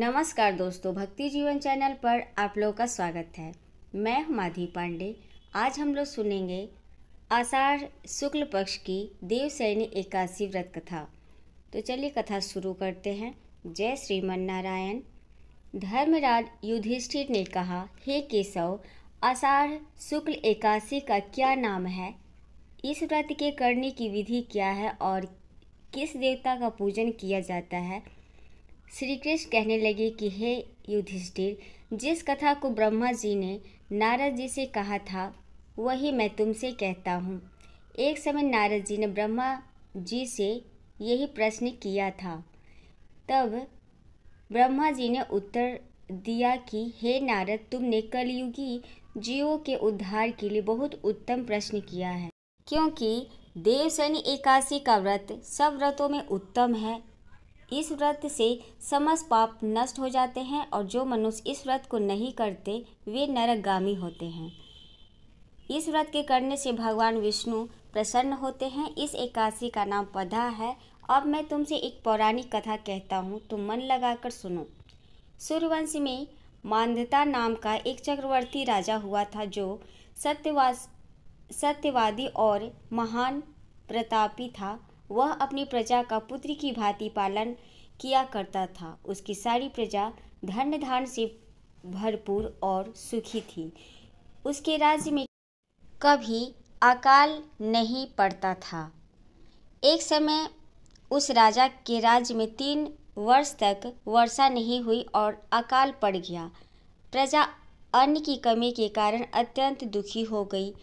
नमस्कार दोस्तों, भक्ति जीवन चैनल पर आप लोगों का स्वागत है। मैं हूं माधवी पांडे। आज हम लोग सुनेंगे आषाढ़ शुक्ल पक्ष की देवशयनी एकादशी व्रत कथा। तो चलिए कथा शुरू करते हैं। जय श्रीमन नारायण। धर्मराज युधिष्ठिर ने कहा, हे केशव, आषाढ़ शुक्ल एकादशी का क्या नाम है? इस व्रत के करने की विधि क्या है और किस देवता का पूजन किया जाता है? श्री कृष्ण कहने लगे कि हे युधिष्ठिर, जिस कथा को ब्रह्मा जी ने नारद जी से कहा था वही मैं तुमसे कहता हूँ। एक समय नारद जी ने ब्रह्मा जी से यही प्रश्न किया था। तब ब्रह्मा जी ने उत्तर दिया कि हे नारद, तुमने कलयुगी जीवों के उद्धार के लिए बहुत उत्तम प्रश्न किया है, क्योंकि देवशयनी एकादशी का व्रत सब व्रतों में उत्तम है। इस व्रत से समस्त पाप नष्ट हो जाते हैं और जो मनुष्य इस व्रत को नहीं करते वे नरकगामी होते हैं। इस व्रत के करने से भगवान विष्णु प्रसन्न होते हैं। इस एकादशी का नाम पदा है। अब मैं तुमसे एक पौराणिक कथा कहता हूँ, तुम मन लगाकर सुनो। सूर्यवंश में मांधाता नाम का एक चक्रवर्ती राजा हुआ था, जो सत्यवादी और महान प्रतापी था। वह अपनी प्रजा का पुत्र की भांति पालन किया करता था। उसकी सारी प्रजा धन धान से भरपूर और सुखी थी। उसके राज्य में कभी अकाल नहीं पड़ता था। एक समय उस राजा के राज्य में 3 वर्ष तक वर्षा नहीं हुई और अकाल पड़ गया। प्रजा अन्न की कमी के कारण अत्यंत दुखी हो गई।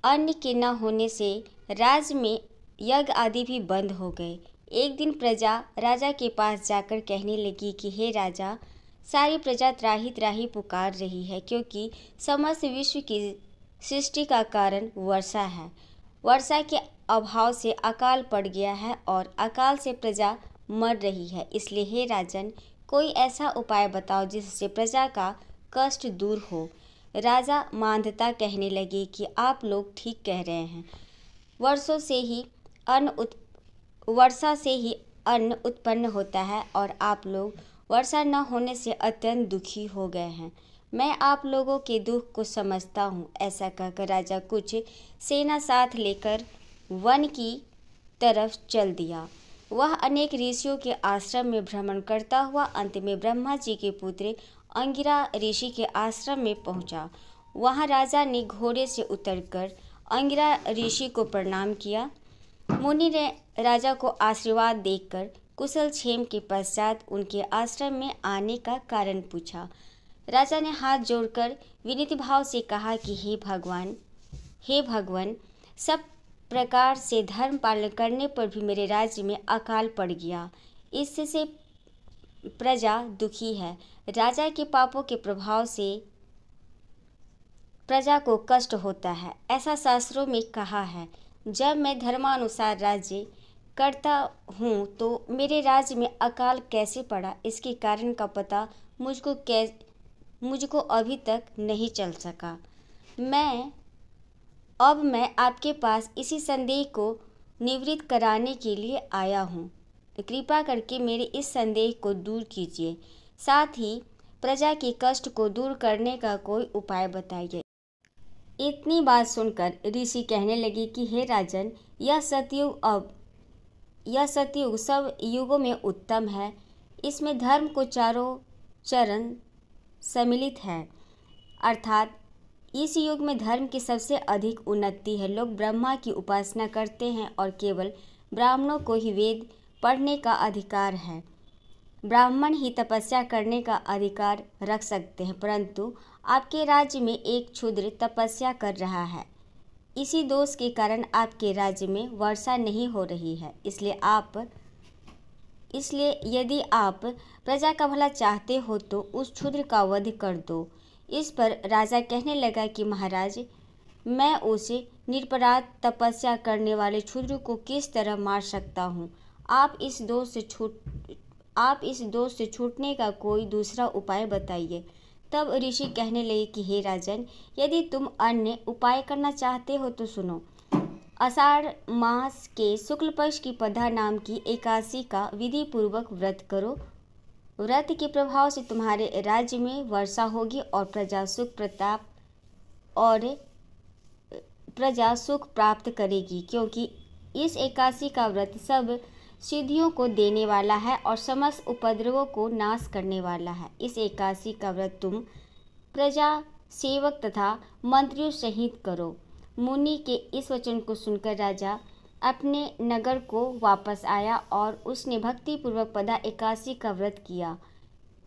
अन्न के न होने से राज्य में यज्ञ आदि भी बंद हो गए। एक दिन प्रजा राजा के पास जाकर कहने लगी कि हे राजा, सारी प्रजा त्राही त्राही पुकार रही है, क्योंकि समस्त विश्व की सृष्टि का कारण वर्षा है। वर्षा के अभाव से अकाल पड़ गया है और अकाल से प्रजा मर रही है। इसलिए हे राजन, कोई ऐसा उपाय बताओ जिससे प्रजा का कष्ट दूर हो। राजा मांधाता कहने लगे कि आप लोग ठीक कह रहे हैं। वर्षा से ही अन्न उत्पन्न होता है और आप लोग वर्षा न होने से अत्यंत दुखी हो गए हैं। मैं आप लोगों के दुख को समझता हूँ। ऐसा कहकर राजा कुछ सेना साथ लेकर वन की तरफ चल दिया। वह अनेक ऋषियों के आश्रम में भ्रमण करता हुआ अंत में ब्रह्मा जी के पुत्र अंगिरा ऋषि के आश्रम में पहुँचा। वहाँ राजा ने घोड़े से उतरकर अंगिरा ऋषि को प्रणाम किया। मुनि ने राजा को आशीर्वाद देकर कुशल क्षेम के पश्चात उनके आश्रम में आने का कारण पूछा। राजा ने हाथ जोड़कर विनीत भाव से कहा कि हे भगवान, सब प्रकार से धर्म पालन करने पर भी मेरे राज्य में अकाल पड़ गया। इससे प्रजा दुखी है। राजा के पापों के प्रभाव से प्रजा को कष्ट होता है। ऐसा शास्त्रों में कहा है। जब मैं धर्मानुसार राज्य करता हूँ तो मेरे राज्य में अकाल कैसे पड़ा, इसके कारण का पता मुझको अभी तक नहीं चल सका। अब मैं आपके पास इसी संदेह को निवृत्त कराने के लिए आया हूँ। कृपा करके मेरे इस संदेह को दूर कीजिए। साथ ही प्रजा के कष्ट को दूर करने का कोई उपाय बताइए। इतनी बात सुनकर ऋषि कहने लगे कि हे राजन, यह सतयुग सब युगों में उत्तम है। इसमें धर्म को चारों चरण सम्मिलित है, अर्थात इस युग में धर्म की सबसे अधिक उन्नति है। लोग ब्रह्मा की उपासना करते हैं और केवल ब्राह्मणों को ही वेद पढ़ने का अधिकार है। ब्राह्मण ही तपस्या करने का अधिकार रख सकते हैं, परंतु आपके राज्य में एक क्षुद्र तपस्या कर रहा है। इसी दोष के कारण आपके राज्य में वर्षा नहीं हो रही है। इसलिए यदि आप प्रजा का भला चाहते हो तो उस क्षुद्र का वध कर दो। इस पर राजा कहने लगा कि महाराज, मैं उस निरपराध तपस्या करने वाले क्षुद्र को किस तरह मार सकता हूँ? आप इस दोष से छूटने का कोई दूसरा उपाय बताइए। तब ऋषि कहने लगे कि हे राजन, यदि तुम अन्य उपाय करना चाहते हो तो सुनो। आषाढ़ मास के शुक्ल पक्ष की पदा नाम की एकादशी का विधि पूर्वक व्रत करो। व्रत के प्रभाव से तुम्हारे राज्य में वर्षा होगी और प्रजा सुख प्राप्त करेगी, क्योंकि इस एकादशी का व्रत सब सिद्धियों को देने वाला है और समस्त उपद्रवों को नाश करने वाला है। इस एकादशी का व्रत तुम प्रजा, सेवक तथा मंत्रियों सहित करो। मुनि के इस वचन को सुनकर राजा अपने नगर को वापस आया और उसने भक्तिपूर्वक पदा एकादशी का व्रत किया।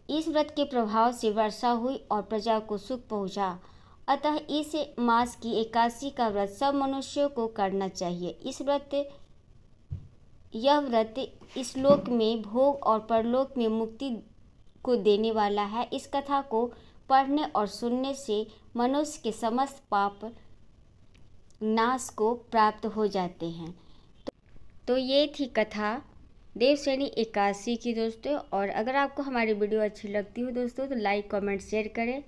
इस व्रत के प्रभाव से वर्षा हुई और प्रजा को सुख पहुंचा। अतः इस मास की एकादशी का व्रत सब मनुष्यों को करना चाहिए। यह व्रत इस लोक में भोग और परलोक में मुक्ति को देने वाला है। इस कथा को पढ़ने और सुनने से मनुष्य के समस्त पाप नाश को प्राप्त हो जाते हैं। तो ये थी कथा देवशयनी एकादशी की दोस्तों। और अगर आपको हमारी वीडियो अच्छी लगती हो दोस्तों तो लाइक, कमेंट, शेयर करें।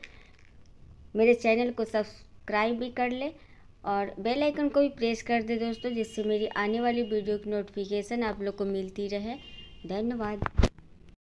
मेरे चैनल को सब्सक्राइब भी कर ले और बेल आइकन को भी प्रेस कर दे दोस्तों, जिससे मेरी आने वाली वीडियो की नोटिफिकेशन आप लोग को मिलती रहे। धन्यवाद।